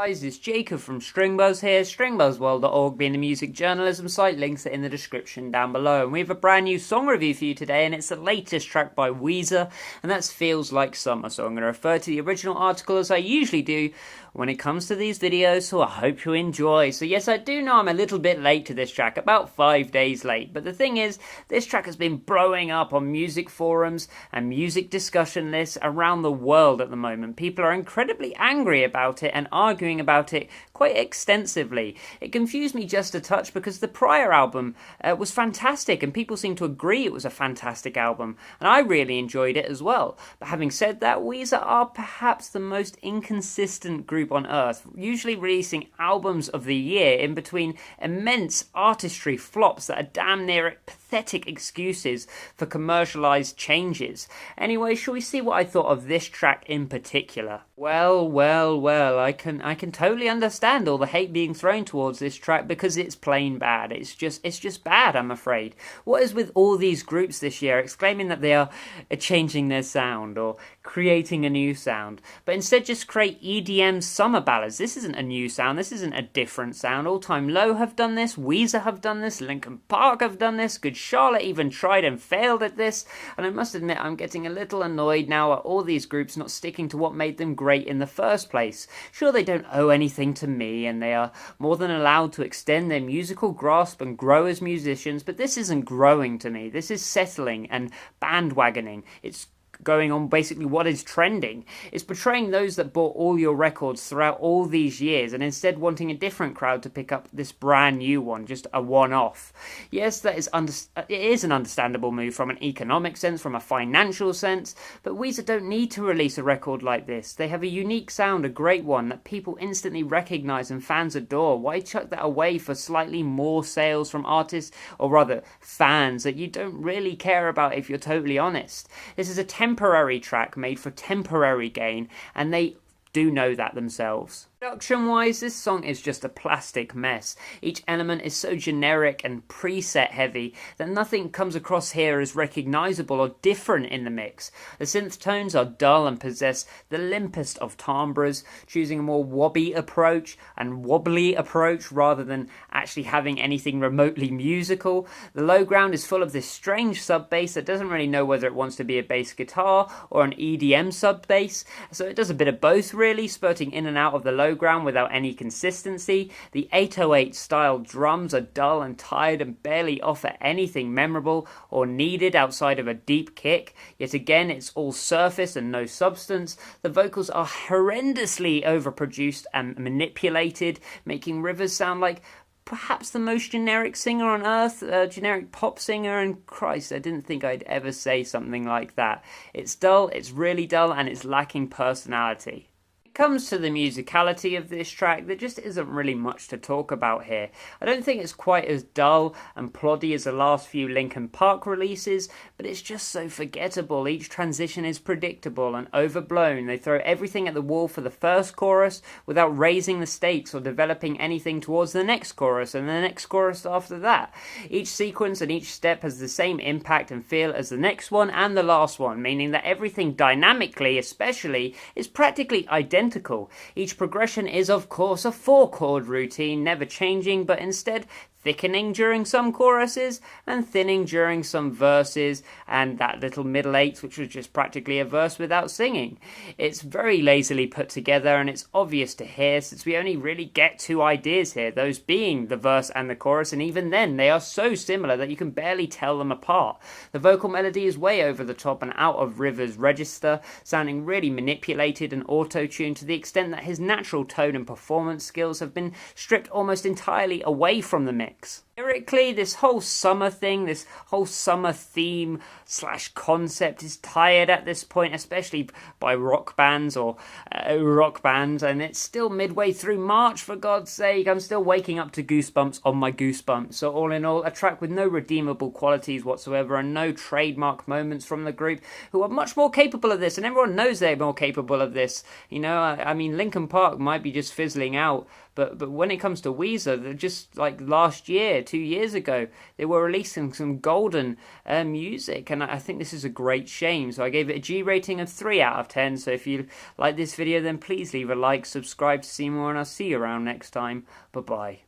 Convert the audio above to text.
Guys, it's Jacob from Stringbuzz here, stringbuzzworld.org being the music journalism site, links are in the description down below. And we have a brand new song review for you today, and it's the latest track by Weezer, and that's Feels Like Summer. So I'm going to refer to the original article as I usually do when it comes to these videos, so I hope you enjoy. So yes, I do know I'm a little bit late to this track, about 5 days late, but the thing is, this track has been blowing up on music forums and music discussion lists around the world at the moment. People are incredibly angry about it and arguing about it quite extensively. It confused me just a touch because the prior album was fantastic and people seem to agree it was a fantastic album, and I really enjoyed it as well. But having said that, Weezer are perhaps the most inconsistent group on earth, usually releasing albums of the year in between immense artistry flops that are damn near pathetic excuses for commercialized changes. Anyway, shall we see what I thought of this track in particular? Well, I can totally understand all the hate being thrown towards this track because it's plain bad. It's just bad, I'm afraid. What is with all these groups this year exclaiming that they are changing their sound or creating a new sound, but instead just create EDM summer ballads? This isn't a new sound, this isn't a different sound. All Time Low have done this, Weezer have done this, Linkin Park have done this, Good Charlotte even tried and failed at this, and I must admit I'm getting a little annoyed now at all these groups not sticking to what made them great in the first place. Sure, they don't owe anything to me and they are more than allowed to extend their musical grasp and grow as musicians, but this isn't growing to me. This is settling and bandwagoning. It's going on basically what is trending. It's portraying those that bought all your records throughout all these years and instead wanting a different crowd to pick up this brand new one, just a one-off. Yes, that is it is an understandable move from an economic sense, from a financial sense, but Weezer don't need to release a record like this. They have a unique sound, a great one that people instantly recognize and fans adore. Why chuck that away for slightly more sales from artists, or rather fans, that you don't really care about if you're totally honest? This is a temporary track made for temporary gain, and they do know that themselves. Production-wise, this song is just a plastic mess. Each element is so generic and preset heavy that nothing comes across here as recognizable or different in the mix. The synth tones are dull and possess the limpest of timbres, choosing a more wobbly approach rather than actually having anything remotely musical. The low ground is full of this strange sub-bass that doesn't really know whether it wants to be a bass guitar or an EDM sub-bass, so it does a bit of both really, spurting in and out of the low ground without any consistency. The 808 style drums are dull and tired and barely offer anything memorable or needed outside of a deep kick. Yet again, it's all surface and no substance. The vocals are horrendously overproduced and manipulated, making Rivers sound like perhaps the most generic singer on earth, a generic pop singer, and Christ, I didn't think I'd ever say something like that. It's dull, it's really dull, and it's lacking personality. Comes to the musicality of this track, there just isn't really much to talk about here. I don't think it's quite as dull and ploddy as the last few Linkin Park releases, but it's just so forgettable. Each transition is predictable and overblown. They throw everything at the wall for the first chorus without raising the stakes or developing anything towards the next chorus and the next chorus after that. Each sequence and each step has the same impact and feel as the next one and the last one, meaning that everything dynamically especially is practically identical. Each progression is of course a 4-chord routine, never changing, but instead thickening during some choruses and thinning during some verses, and that little middle eighth which was just practically a verse without singing. It's very lazily put together and it's obvious to hear since we only really get 2 ideas here, those being the verse and the chorus, and even then they are so similar that you can barely tell them apart. The vocal melody is way over the top and out of Rivers' register, sounding really manipulated and auto-tuned to the extent that his natural tone and performance skills have been stripped almost entirely away from the mix. Lyrically, this whole summer thing, this whole summer theme / concept is tired at this point, especially by rock bands, and it's still midway through March, for God's sake. I'm still waking up to goosebumps on my goosebumps. So all in all, a track with no redeemable qualities whatsoever and no trademark moments from the group, who are much more capable of this, and everyone knows they're more capable of this. You know, I mean, Linkin Park might be just fizzling out, but when it comes to Weezer, they're just like last year, 2 years ago. They were releasing some golden music, and I think this is a great shame. So I gave it a G rating of 3 out of 10. So if you like this video, then please leave a like, subscribe to see more, and I'll see you around next time. Bye bye.